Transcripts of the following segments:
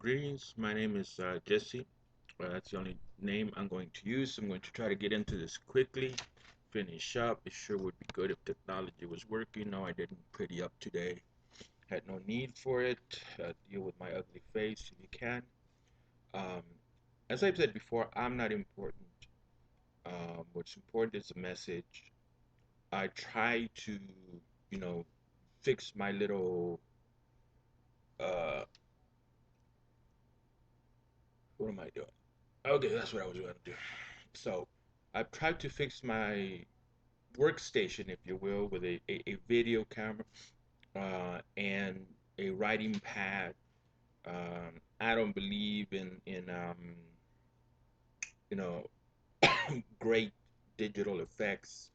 Greetings, my name is Jesse. That's the only name I'm going to use. I'm going to try to get into this quickly, finish up. It sure would be good if technology was working. No, I didn't pretty up today. Had no need for it. Deal with my ugly face if you can. Um, as I've said before, I'm not important. What's important is the message. I try to, you know, fix my little, uh, what am I doing? Okay, that's what I was going to do. So I've tried to fix my workstation, if you will, with a video camera and a writing pad. I don't believe in you know great digital effects.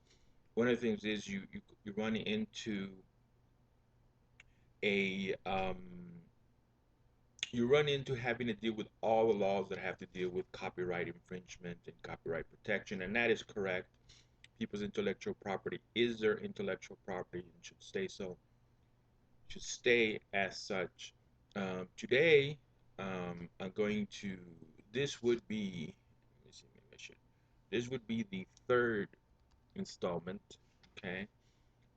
One of the things is you run into a you run into having to deal with all the laws that have to deal with copyright infringement and copyright protection, and that is correct. People's intellectual property is their intellectual property and should stay as such. Today, I'm going to. This would be. Let me see. Maybe I should. This would be the third installment. Okay,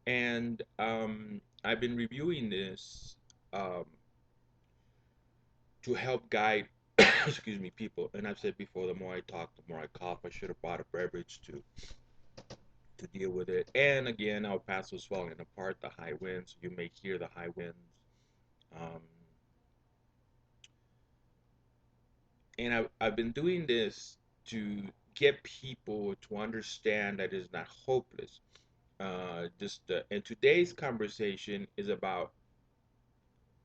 and I've been reviewing this um, to help guide. Excuse me, people. And I've said before, the more I talk, the more I cough. I should have bought a beverage to deal with it. And again, El Paso's falling apart, the high winds. You may hear the high winds. Um, and I've been doing this to get people to understand that it's not hopeless. And today's conversation is about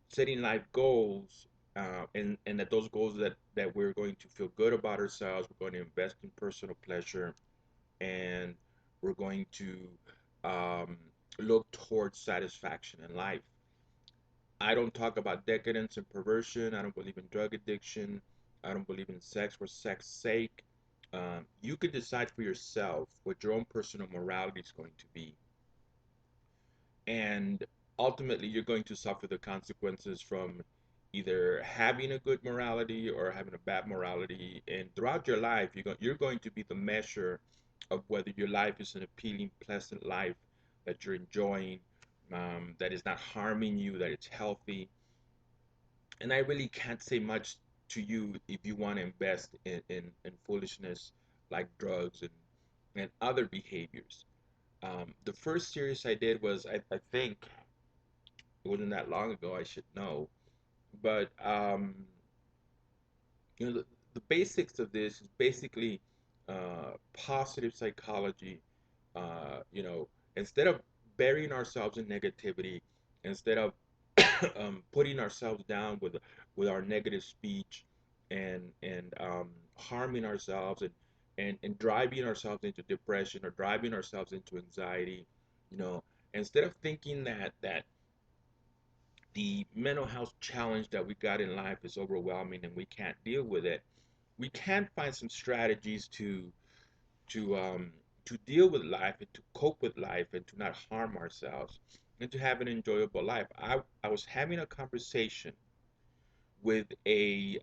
setting life goals, and that those goals that we're going to feel good about ourselves. We're going to invest in personal pleasure, and we're going to um, look towards satisfaction in life. I don't talk about decadence and perversion. I don't believe in drug addiction. I don't believe in sex for sex sake. You could decide for yourself what your own personal morality is going to be. And ultimately, you're going to suffer the consequences from either having a good morality or having a bad morality. And throughout your life, you're going to be the measure of whether your life is an appealing, pleasant life that you're enjoying, that is not harming you, that it's healthy. And I really can't say much to you if you want to invest in foolishness like drugs and other behaviors. The first series I did was, I think, it wasn't that long ago, I should know. But, the basics of this is basically positive psychology. You know, instead of burying ourselves in negativity, instead of putting ourselves down with our negative speech and harming ourselves and driving ourselves into depression or driving ourselves into anxiety, you know, instead of thinking that the mental health challenge that we got in life is overwhelming and we can't deal with it, we can find some strategies to um, to deal with life and to cope with life and to not harm ourselves and to have an enjoyable life. I was with a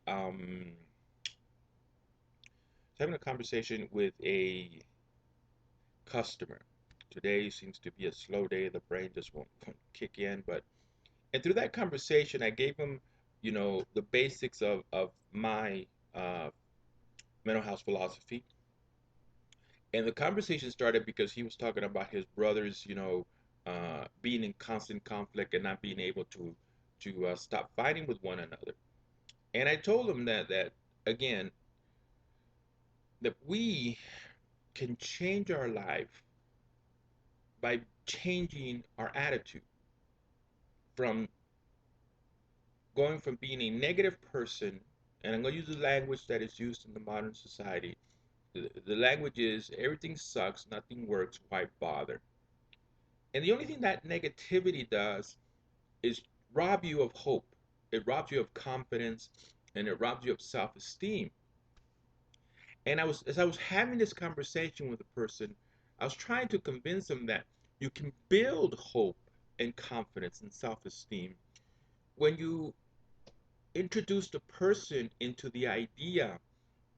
having a conversation with a customer. Today seems to be a slow day. The brain just won't kick in. But and through that conversation, I gave him, the basics of my uh, mental health philosophy. And the conversation started because he was talking about his brothers, being in constant conflict and not being able to stop fighting with one another. And I told him that again, that we can change our life by changing our attitude from going from being a negative person, and I'm going to use the language that is used in the modern society. The language is everything sucks, nothing works, why bother? And the only thing that negativity does is rob you of hope. It robs you of confidence and it robs you of self-esteem. And as I was having this conversation with a person, I was trying to convince them that you can build hope and confidence and self-esteem when you introduce the person into the idea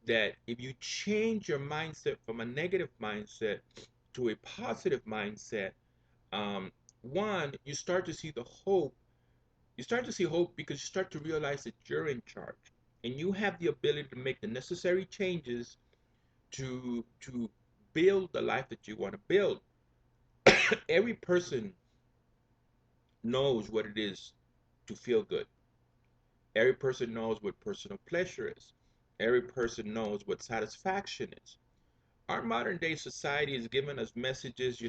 that if you change your mindset from a negative mindset to a positive mindset, um, one, you start to see the hope. You start to see hope because you start to realize that you're in charge and you have the ability to make the necessary changes to build the life that you want to build. Every person knows what it is to feel good. Every person knows what personal pleasure is. Every person knows what satisfaction is. Our modern day society has given us messages,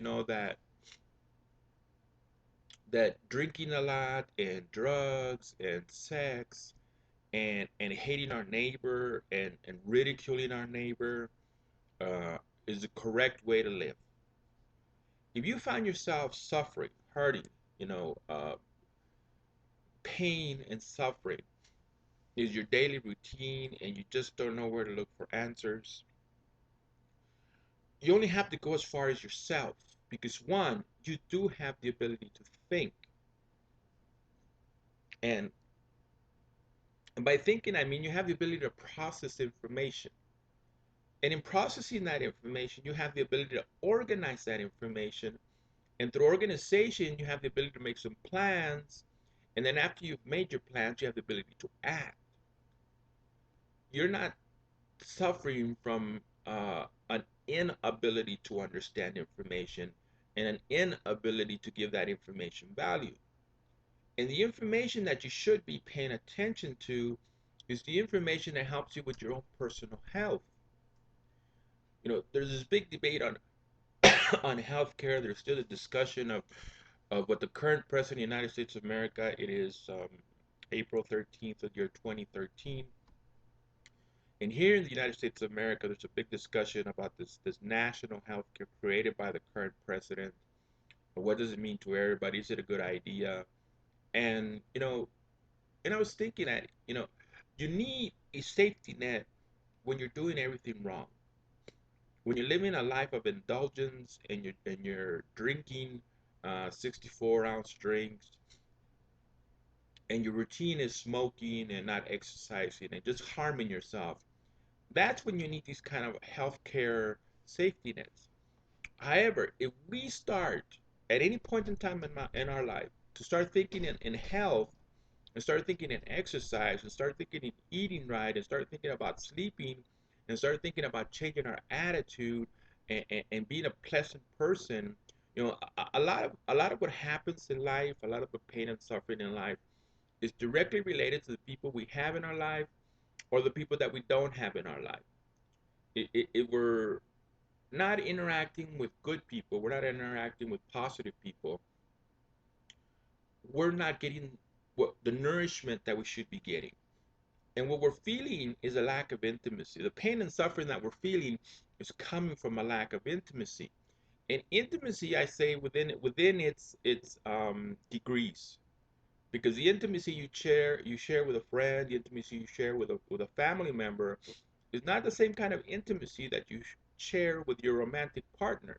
that drinking a lot and drugs and sex and hating our neighbor and ridiculing our neighbor uh, is the correct way to live. If you find yourself suffering, hurting, pain and suffering is your daily routine and you just don't know where to look for answers, you only have to go as far as yourself because one, you do have the ability to think. And, and by thinking, I mean you have the ability to process information. And in processing that information, you have the ability to organize that information. And through organization, you have the ability to make some plans. And then after you've made your plans, you have the ability to act. You're not suffering from an inability to understand information and an inability to give that information value. And the information that you should be paying attention to is the information that helps you with your own personal health. There's this big debate on on healthcare. There's still a discussion of what the current president of the United States of America. It is April 13th of year 2013. And here in the United States of America, there's a big discussion about this national health care created by the current president. What does it mean to everybody? Is it a good idea? And and I was thinking that you need a safety net when you're doing everything wrong. When you're living a life of indulgence and you're drinking 64-ounce drinks, and your routine is smoking and not exercising and just harming yourself, that's when you need these kind of healthcare safety nets. However, if we start at any point in time in our life to start thinking in health and start thinking in exercise and start thinking in eating right and start thinking about sleeping and start thinking about changing our attitude and being a pleasant person, a lot of what happens in life, a lot of the pain and suffering in life is directly related to the people we have in our life or the people that we don't have in our life. If we're not interacting with good people, we're not interacting with positive people, we're not getting what the nourishment that we should be getting. And what we're feeling is a lack of intimacy. The pain and suffering that we're feeling is coming from a lack of intimacy. And intimacy, I say, within its degrees, because the intimacy you share with a friend, the intimacy you share with a family member, is not the same kind of intimacy that you share with your romantic partner.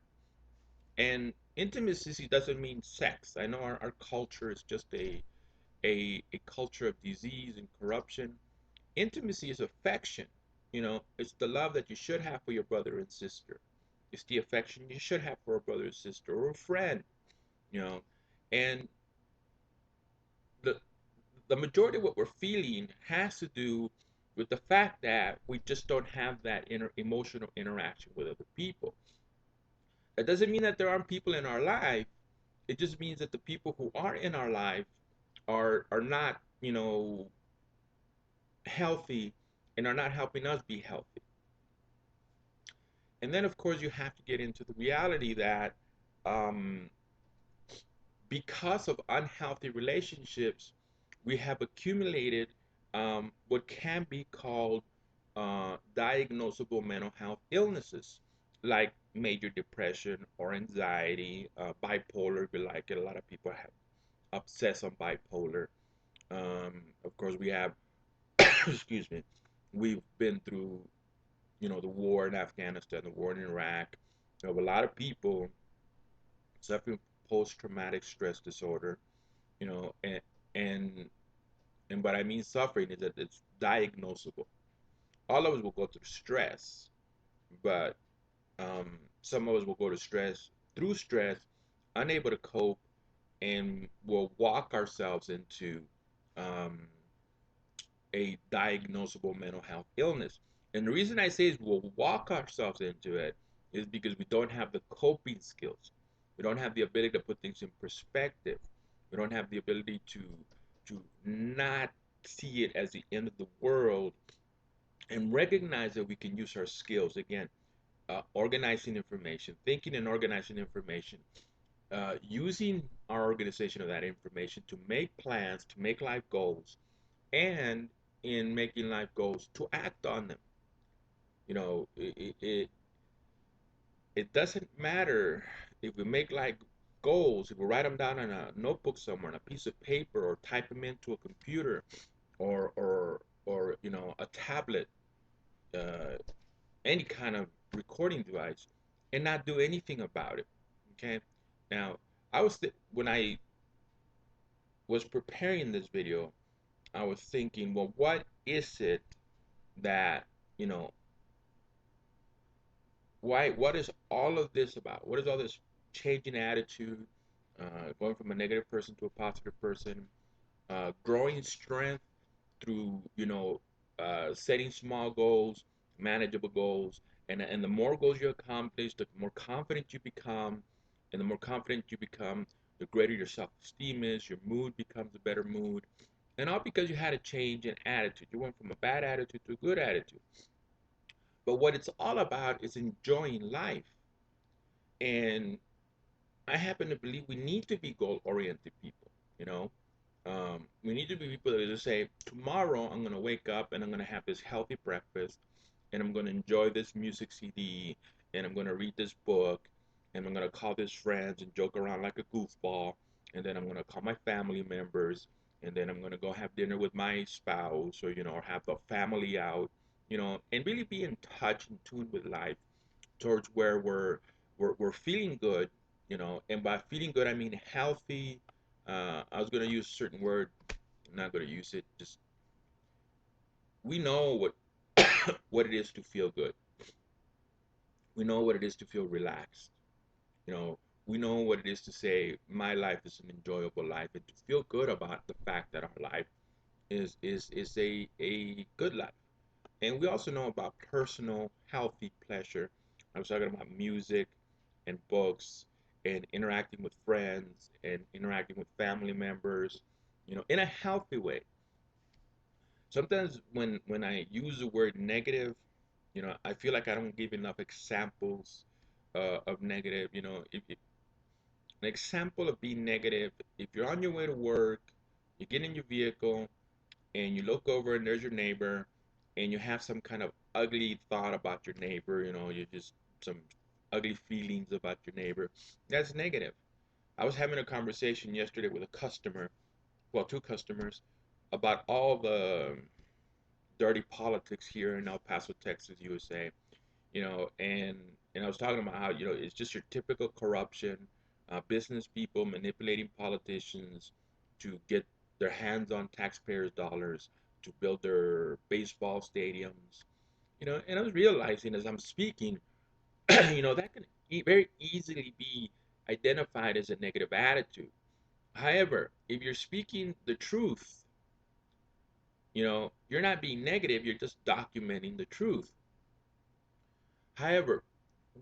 And intimacy doesn't mean sex. I know our culture is just a culture of disease and corruption. Intimacy is affection. It's the love that you should have for your brother and sister. It's the affection you should have for a brother or sister or a friend. You know, and the the majority of what we're feeling has to do with the fact that we just don't have that emotional interaction with other people. That doesn't mean that there aren't people in our life. It just means that the people who are in our life are not, healthy and are not helping us be healthy. And then, of course, you have to get into the reality that um, because of unhealthy relationships, we have accumulated what can be called diagnosable mental health illnesses, like major depression or anxiety, bipolar, if you like it. A lot of people have obsess on bipolar. Of course, we have, excuse me, we've been through, the war in Afghanistan, the war in Iraq. You have a lot of people suffering post-traumatic stress disorder, and And what I mean suffering is that it's diagnosable. All of us will go through stress, but some of us will go to stress through stress, unable to cope, and will walk ourselves into um, a diagnosable mental health illness. And the reason I say is we'll walk ourselves into it is because we don't have the coping skills. We don't have the ability to put things in perspective. We don't have the ability to not see it as the end of the world and recognize that we can use our skills again, organizing information, thinking and organizing information, using our organization of that information to make plans, to make life goals, and in making life goals to act on them. You know, it doesn't matter if we make like goals, if we write them down on a notebook somewhere, on a piece of paper, or type them into a computer, or a tablet, uh, any kind of recording device, and not do anything about it. Okay. Now, when I was preparing this video, I was thinking, well, what is it that you know what is all of this about? What is all this changing attitude, going from a negative person to a positive person, growing strength through, setting small goals, manageable goals, and the more goals you accomplish, the more confident you become, and the more confident you become, the greater your self-esteem is, your mood becomes a better mood, and all because you had a change in attitude. You went from a bad attitude to a good attitude. But what it's all about is enjoying life. And I happen to believe we need to be goal oriented people. You know, we need to be people that just say, tomorrow I'm going to wake up and I'm going to have this healthy breakfast and I'm going to enjoy this music CD and I'm going to read this book and I'm going to call this friends and joke around like a goofball. And then I'm going to call my family members and then I'm going to go have dinner with my spouse or have the family out, and really be in touch and tune with life towards where we're feeling good, and by feeling good I mean healthy. I was gonna use a certain word, I'm not gonna use it. Just we know what what it is to feel good. We know what it is to feel relaxed. You know, we know what it is to say my life is an enjoyable life and to feel good about the fact that our life is a good life. And we also know about personal healthy pleasure. I was talking about music and books and interacting with friends and interacting with family members, in a healthy way. Sometimes when I use the word negative, I feel like I don't give enough examples of negative. If an example of being negative, if you're on your way to work, you get in your vehicle and you look over and there's your neighbor and you have some kind of ugly thought about your neighbor, you just some ugly feelings about your neighbor, that's negative. I was having a conversation yesterday with a customer, well, two customers, about all the dirty politics here in El Paso, Texas, USA, and I was talking about how, it's just your typical corruption, business people manipulating politicians to get their hands on taxpayers' dollars to build their baseball stadiums, and I was realizing as I'm speaking, that can very easily be identified as a negative attitude. However, if you're speaking the truth, you're not being negative, you're just documenting the truth. However,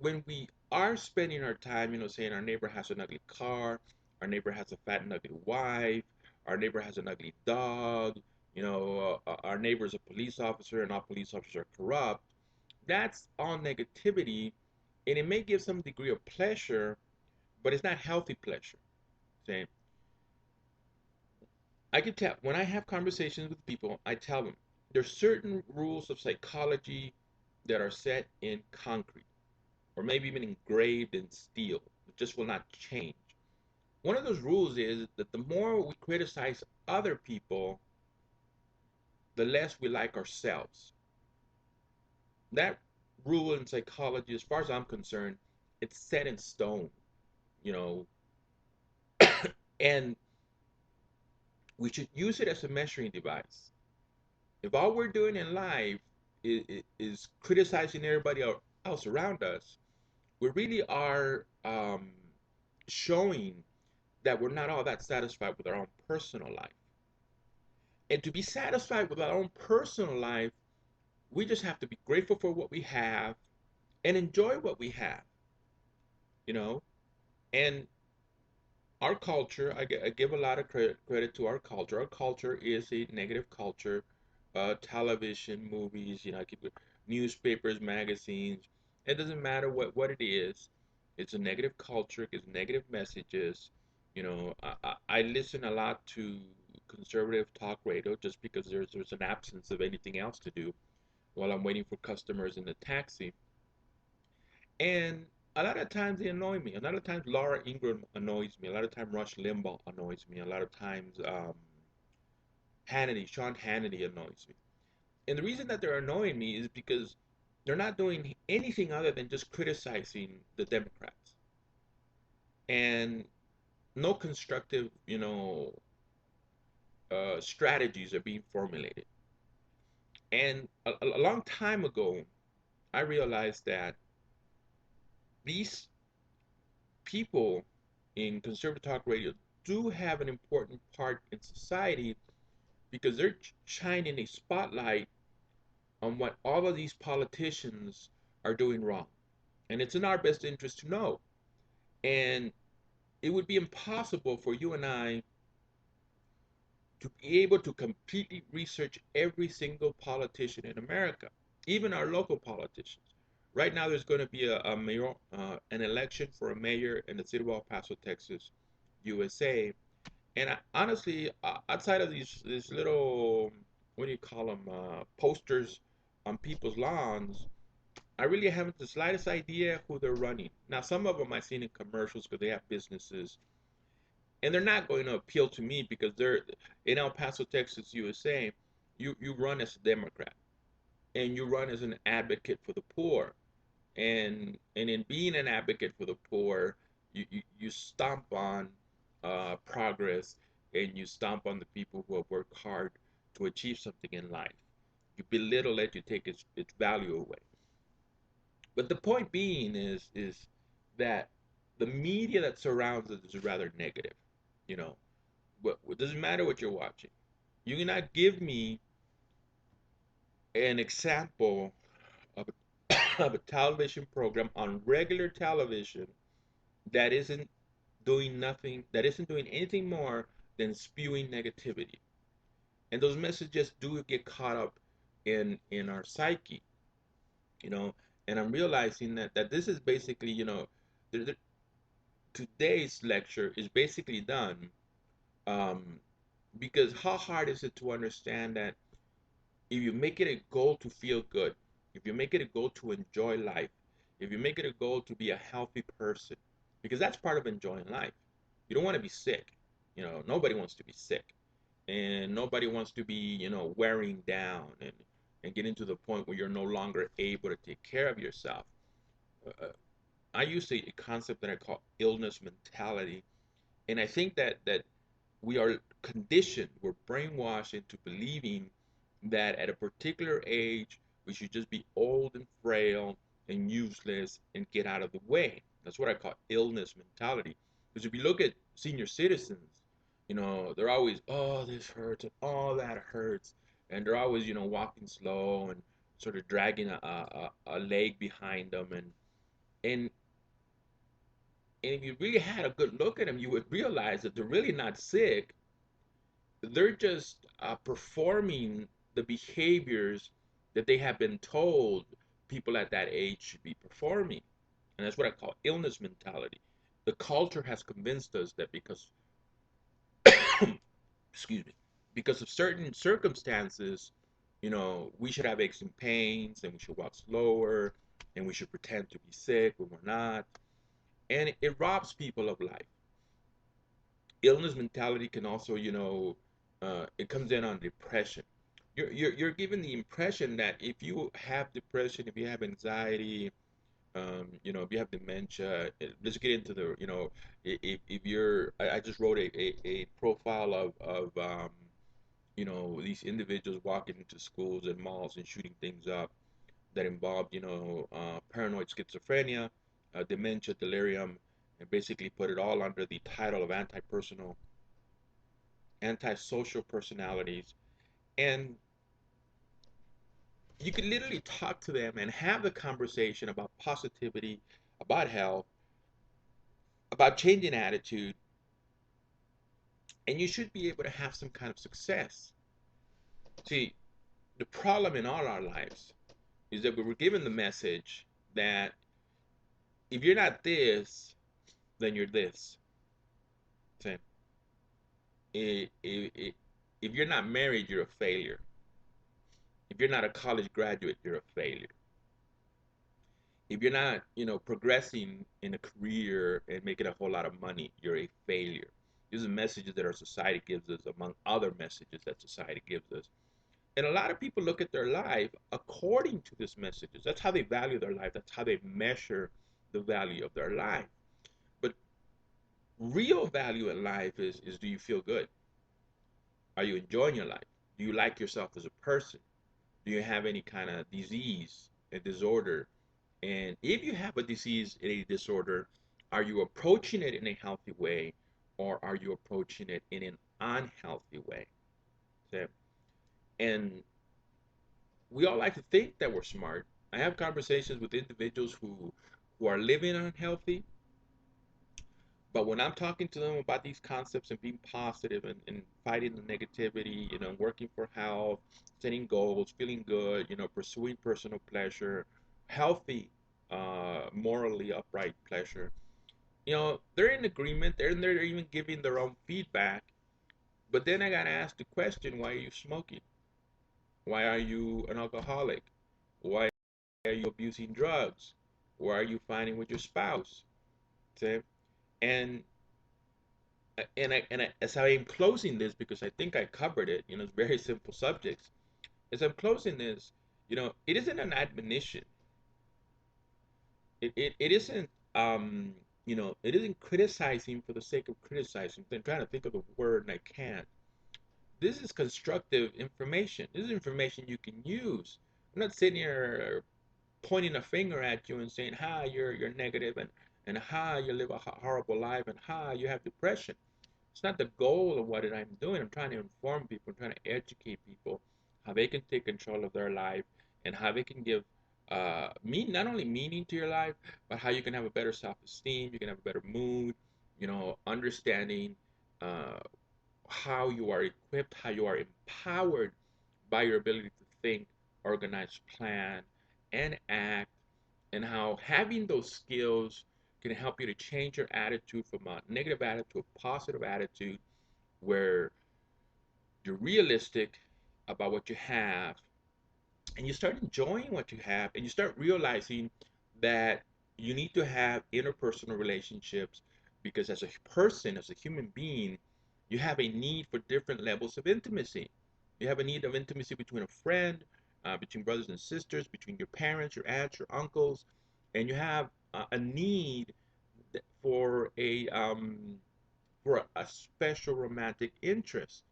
when we are spending our time, saying our neighbor has an ugly car, our neighbor has a fat and ugly wife, our neighbor has an ugly dog, our neighbor is a police officer and all police officers are corrupt, that's all negativity, and it may give some degree of pleasure, but it's not healthy pleasure. See, I can tell when I have conversations with people, I tell them there's certain rules of psychology that are set in concrete or maybe even engraved in steel. It just will not change. One of those rules is that the more we criticize other people, the less we like ourselves. That rule in psychology, as far as I'm concerned, it's set in stone, you know. And we should use it as a measuring device. If all we're doing in life is criticizing everybody else around us, we really are showing that we're not all that satisfied with our own personal life. And to be satisfied with our own personal life, we just have to be grateful for what we have and enjoy what we have, you know? And our culture, I give a lot of credit to our culture. Our culture is a negative culture. Television, movies, I keep newspapers, magazines. It doesn't matter what it is. It's a negative culture. It's negative messages. I listen a lot to conservative talk radio just because there's an absence of anything else to do while I'm waiting for customers in the taxi. And a lot of times they annoy me. A lot of times Laura Ingraham annoys me. A lot of times Rush Limbaugh annoys me. A lot of times Sean Hannity annoys me. And the reason that they're annoying me is because they're not doing anything other than just criticizing the Democrats. And no constructive, strategies are being formulated. And a long time ago, I realized that these people in conservative talk radio do have an important part in society because they're shining a spotlight on what all of these politicians are doing wrong. And it's in our best interest to know. And it would be impossible for you and I to be able to completely research every single politician in America, even our local politicians. Right now, there's going to be a mayor, an election for a mayor in the city of El Paso, Texas, USA. And honestly, outside of these little, what do you call them, posters on people's lawns, I really haven't the slightest idea who they're running. Now, some of them I've seen in commercials because they have businesses, and they're not going to appeal to me because they're in El Paso, Texas, USA. You run as a Democrat, and you run as an advocate for the poor, and in being an advocate for the poor, you stomp on progress, and you stomp on the people who have worked hard to achieve something in life. You belittle it, you take its value away. But the point being is that the media that surrounds us is rather negative. You know, it doesn't matter what you're watching. You cannot give me an example of of a television program on regular television that isn't doing nothing, that isn't doing anything more than spewing negativity. And those messages do get caught up in our psyche, you know. And I'm realizing that this is basically, today's lecture is basically done um, because how hard is it to understand that if you make it a goal to feel good, if you make it a goal to enjoy life, if you make it a goal to be a healthy person, because that's part of enjoying life. You don't want to be sick. Nobody wants to be sick. And nobody wants to be, wearing down and getting to the point where you're no longer able to take care of yourself. Uh, I use a concept that I call illness mentality. And I think that we are conditioned, we're brainwashed into believing that at a particular age we should just be old and frail and useless and get out of the way. That's what I call illness mentality. Because if you look at senior citizens, they're always, oh, this hurts and oh, that hurts. And they're always, walking slow and sort of dragging a leg behind them. And if you really had a good look at them, you would realize that they're really not sick. They're just performing the behaviors that they have been told people at that age should be performing. And that's what I call illness mentality. The culture has convinced us that because, excuse me, because of certain circumstances, we should have aches and pains and we should walk slower and we should pretend to be sick when we're not. And it robs people of life. Illness mentality can also, it comes in on depression. You're given the impression that if you have depression, if you have anxiety, If you have dementia, let's get into the, if you're, I just wrote a profile of these individuals walking into schools and malls and shooting things up that involved, paranoid schizophrenia, dementia, delirium, and basically put it all under the title of anti-personal, antisocial personalities. And you could literally talk to them and have the conversation about positivity, about health, about changing attitude, and you should be able to have some kind of success. See, the problem in all our lives is that we were given the message that if you're not this, then you're this. See, if you're not married, you're a failure. If you're not a college graduate, you're a failure. If you're not, progressing in a career and making a whole lot of money, you're a failure. These are messages that our society gives us, among other messages that society gives us. And a lot of people look at their life according to these messages. That's how they value their life. That's how they measure the value of their life. But real value in life is do you feel good? Are you enjoying your life? Do you like yourself as a person? Do you have any kind of disease, a disorder? And if you have a disease, a disorder, are you approaching it in a healthy way or are you approaching it in an unhealthy way? Okay? And we all like to think that we're smart. I have conversations with individuals who are living unhealthy, but when I'm talking to them about these concepts and being positive and fighting the negativity, working for health, setting goals, feeling good, pursuing personal pleasure, healthy, morally upright pleasure, they're in agreement. They're even giving their own feedback. But then I gotta ask the question: why are you smoking? Why are you an alcoholic? Why are you abusing drugs? Why are you fighting with your spouse? See? And as I am closing this, because I think I covered it, it's very simple subjects. As I'm closing this, it isn't an admonition. It isn't it isn't criticizing for the sake of criticizing. I'm trying to think of the word and I can't. This is constructive information. This is information you can use. I'm not sitting here pointing a finger at you and saying, "Ha, you're negative," and "Ha, you live a horrible life," and "Ha, you have depression." It's not the goal of what I'm doing. I'm trying to inform people. I'm trying to educate people how they can take control of their life and how they can give not only meaning to your life, but how you can have a better self-esteem. You can have a better mood. Understanding uh, how you are equipped, how you are empowered by your ability to think, organize, plan, and act, and how having those skills can help you to change your attitude from a negative attitude to a positive attitude where you're realistic about what you have and you start enjoying what you have and you start realizing that you need to have interpersonal relationships because as a person, as a human being, you have a need for different levels of intimacy. You have a need of intimacy between a friend, between brothers and sisters, between your parents, your aunts, your uncles, and you have a need for a special romantic interest.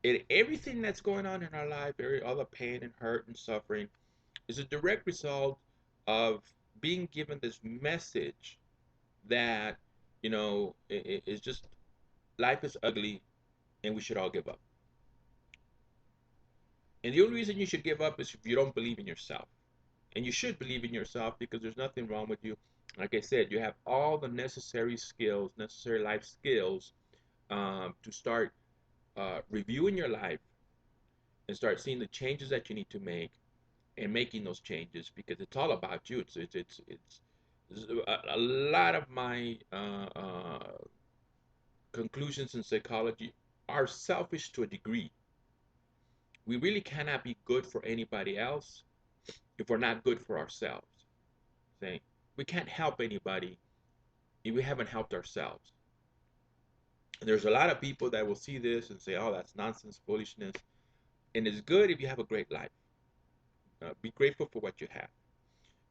And everything that's going on in our life, all the pain and hurt and suffering, is a direct result of being given this message that, is just life is ugly and we should all give up. And the only reason you should give up is if you don't believe in yourself. And you should believe in yourself because there's nothing wrong with you. Like I said, you have all the necessary skills, necessary life skills to start reviewing your life and start seeing the changes that you need to make and making those changes because it's all about you. It's a lot of my conclusions in psychology are selfish to a degree. We really cannot be good for anybody else if we're not good for ourselves. See? We can't help anybody if we haven't helped ourselves. And there's a lot of people that will see this and say, "Oh, that's nonsense, foolishness." And it's good if you have a great life. Be grateful for what you have.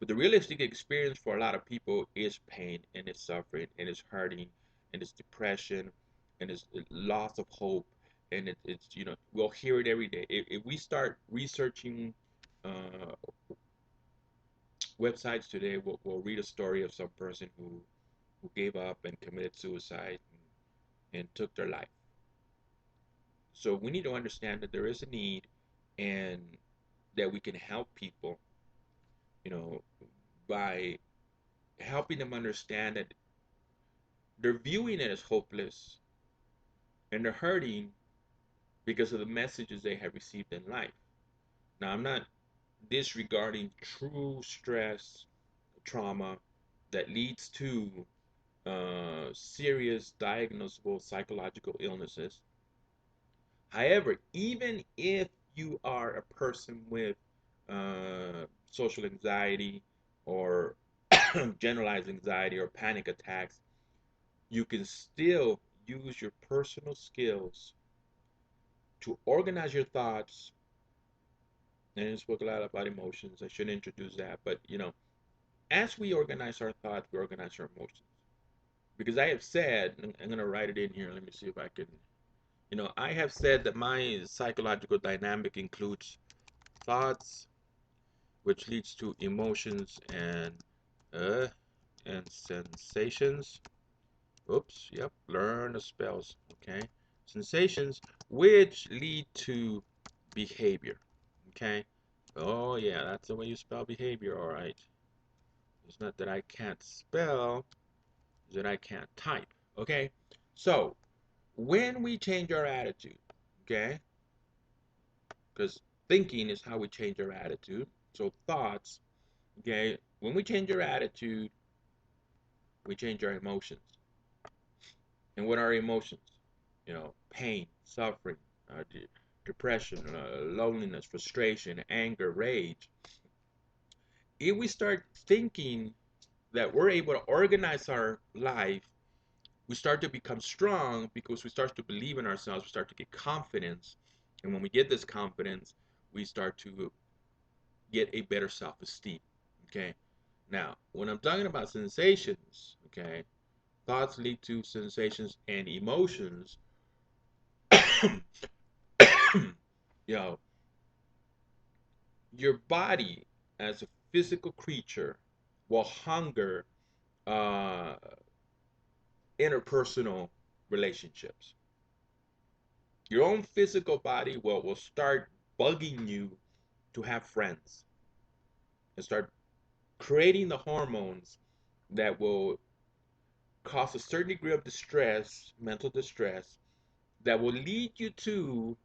But the realistic experience for a lot of people is pain and it's suffering and it's hurting and it's depression and it's loss of hope and it's we'll hear it every day. If we start researching uh, websites today, we'll read a story of some person who gave up and committed suicide and took their life. So we need to understand that there is a need and that we can help people, you know, by helping them understand that they're viewing it as hopeless and they're hurting because of the messages they have received in life. Now, I'm not disregarding true stress, trauma that leads to serious diagnosable psychological illnesses. However, even if you are a person with social anxiety or generalized anxiety or panic attacks, you can still use your personal skills to organize your thoughts. And I spoke a lot about emotions. I shouldn't introduce that, but as we organize our thoughts, we organize our emotions. Because I have said, and I'm gonna write it in here. Let me see if I can. I have said that my psychological dynamic includes thoughts, which leads to emotions uh, and sensations. Oops, yep, learn the spells. Okay, sensations, which lead to behavior. Okay, oh yeah, that's the way you spell behavior. All right, it's not that I can't spell, it's that I can't type. Okay, so when we change our attitude, okay, because thinking is how we change our attitude. So thoughts, okay, when we change our attitude, we change our emotions. And what are emotions? Pain, suffering, depression, loneliness, frustration, anger, rage. If we start thinking that we're able to organize our life, we start to become strong because we start to believe in ourselves, we start to get confidence. And when we get this confidence, we start to get a better self-esteem. Okay. Now, when I'm talking about sensations, okay, thoughts lead to sensations and emotions. you know, your body as a physical creature will hunger uh, interpersonal relationships. Your own physical body will start bugging you to have friends and start creating the hormones that will cause a certain degree of distress, mental distress, that will lead you to,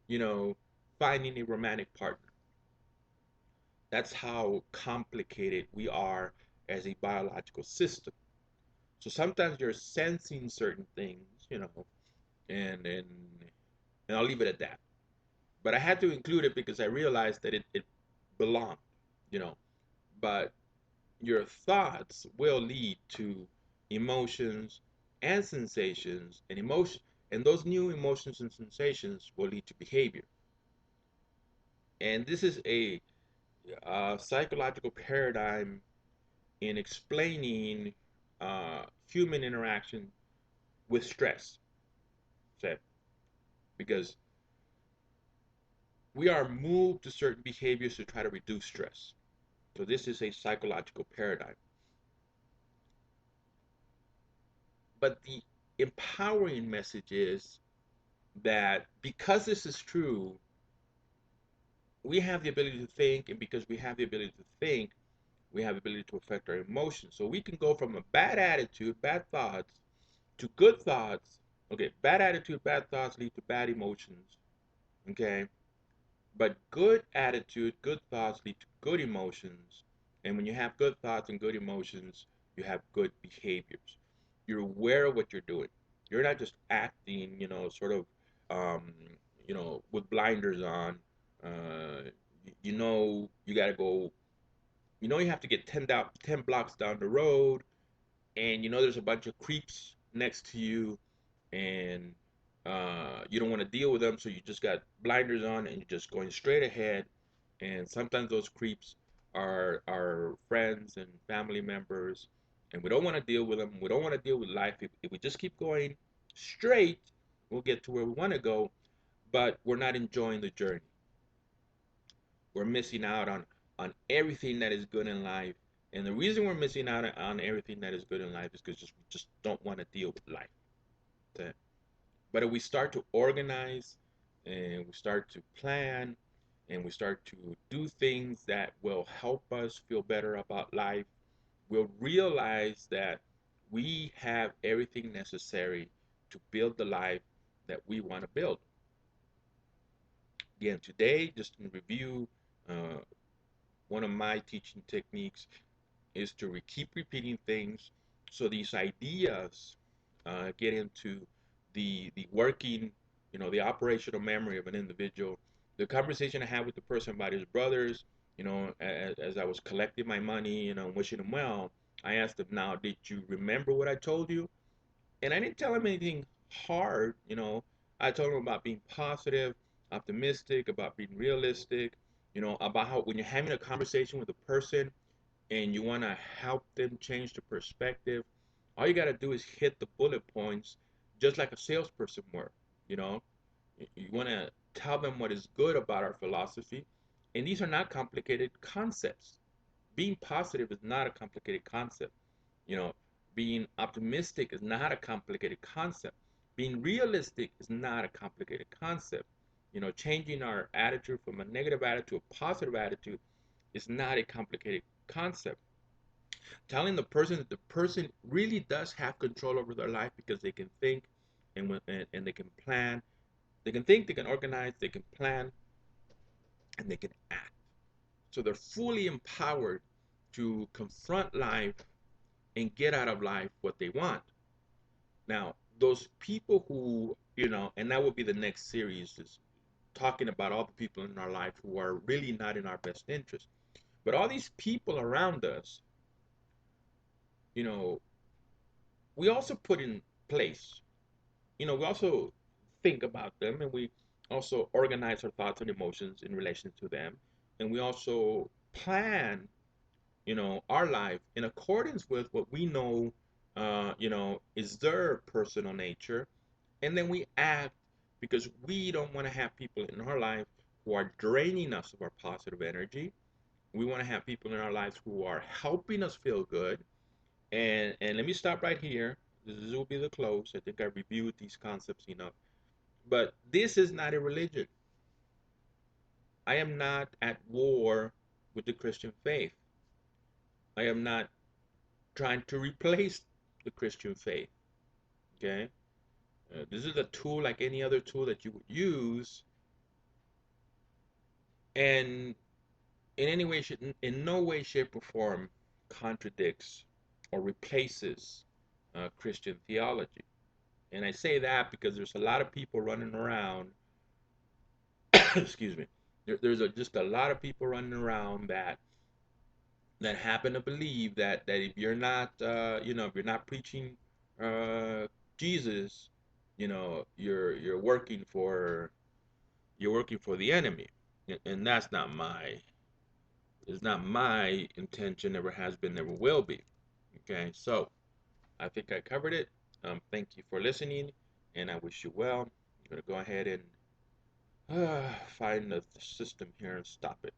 you know, finding a romantic partner. That's how complicated we are as a biological system. So sometimes you're sensing certain things, and and I'll leave it at that. But I had to include it because I realized that it belonged, you know. But your thoughts will lead to emotions and sensations, and those new emotions and sensations will lead to behavior. And this is a psychological paradigm in explaining human interaction with stress. So, because we are moved to certain behaviors to try to reduce stress. So this is a psychological paradigm. But the empowering message is that because this is true, we have the ability to think, and because we have the ability to think, we have the ability to affect our emotions. So we can go from a bad attitude, bad thoughts, to good thoughts. Okay, bad attitude, bad thoughts lead to bad emotions. Okay, but good attitude, good thoughts lead to good emotions. And when you have good thoughts and good emotions, you have good behaviors. You're aware of what you're doing. You're not just acting, sort of, um, with blinders on. You got to go, you have to get 10 blocks down the road, and there's a bunch of creeps next to you, and you don't want to deal with them, so you just got blinders on and you're just going straight ahead. And sometimes those creeps our friends and family members, and we don't want to deal with them. We don't want to deal with life. If we just keep going straight, we'll get to where we want to go, but we're not enjoying the journey. We're missing out on everything that is good in life. And the reason we're missing out on everything that is good in life is because we just don't want to deal with life. Okay? But if we start to organize and we start to plan and we start to do things that will help us feel better about life, we'll realize that we have everything necessary to build the life that we want to build. Again, today, just in review, uh, one of my teaching techniques is to keep repeating things so these ideas get into the working, the operational memory of an individual. The conversation I had with the person about his brothers, as I was collecting my money, wishing him well, I asked him, now, did you remember what I told you? And I didn't tell him anything hard. I told him about being positive, optimistic, about being realistic, about how when you're having a conversation with a person and you want to help them change the perspective, all you got to do is hit the bullet points just like a salesperson would. You know, you want to tell them what is good about our philosophy. And these are not complicated concepts. Being positive is not a complicated concept. You know, being optimistic is not a complicated concept. Being realistic is not a complicated concept. Changing our attitude from a negative attitude to a positive attitude is not a complicated concept. Telling the person that the person really does have control over their life because they can think and they can plan. They can think, they can organize, they can plan, and they can act. So they're fully empowered to confront life and get out of life what they want. Now, those people and that will be the next series, is talking about all the people in our life who are really not in our best interest. But all these people around us, you know, we also put in place. We also think about them, and we also organize our thoughts and emotions in relation to them. And we also plan, our life in accordance with what we know, is their personal nature. And then we act because we don't want to have people in our life who are draining us of our positive energy. We want to have people in our lives who are helping us feel good. And let me stop right here. This will be the close. I think I reviewed these concepts enough. But this is not a religion. I am not at war with the Christian faith. I am not trying to replace the Christian faith. Okay? This is a tool like any other tool that you would use, and in no way, shape, or form contradicts or replaces Christian theology. And I say that because there's a lot of people running around. Excuse me. Just a lot of people running around that happen to believe that if you're not, if you're not preaching uh, Jesus, you're working for the enemy, and that's not my it's not my intention. Never has been, never will be. Okay, so I think I covered it. Thank you for listening, and I wish you well. I'm gonna go ahead and find the system here and stop it.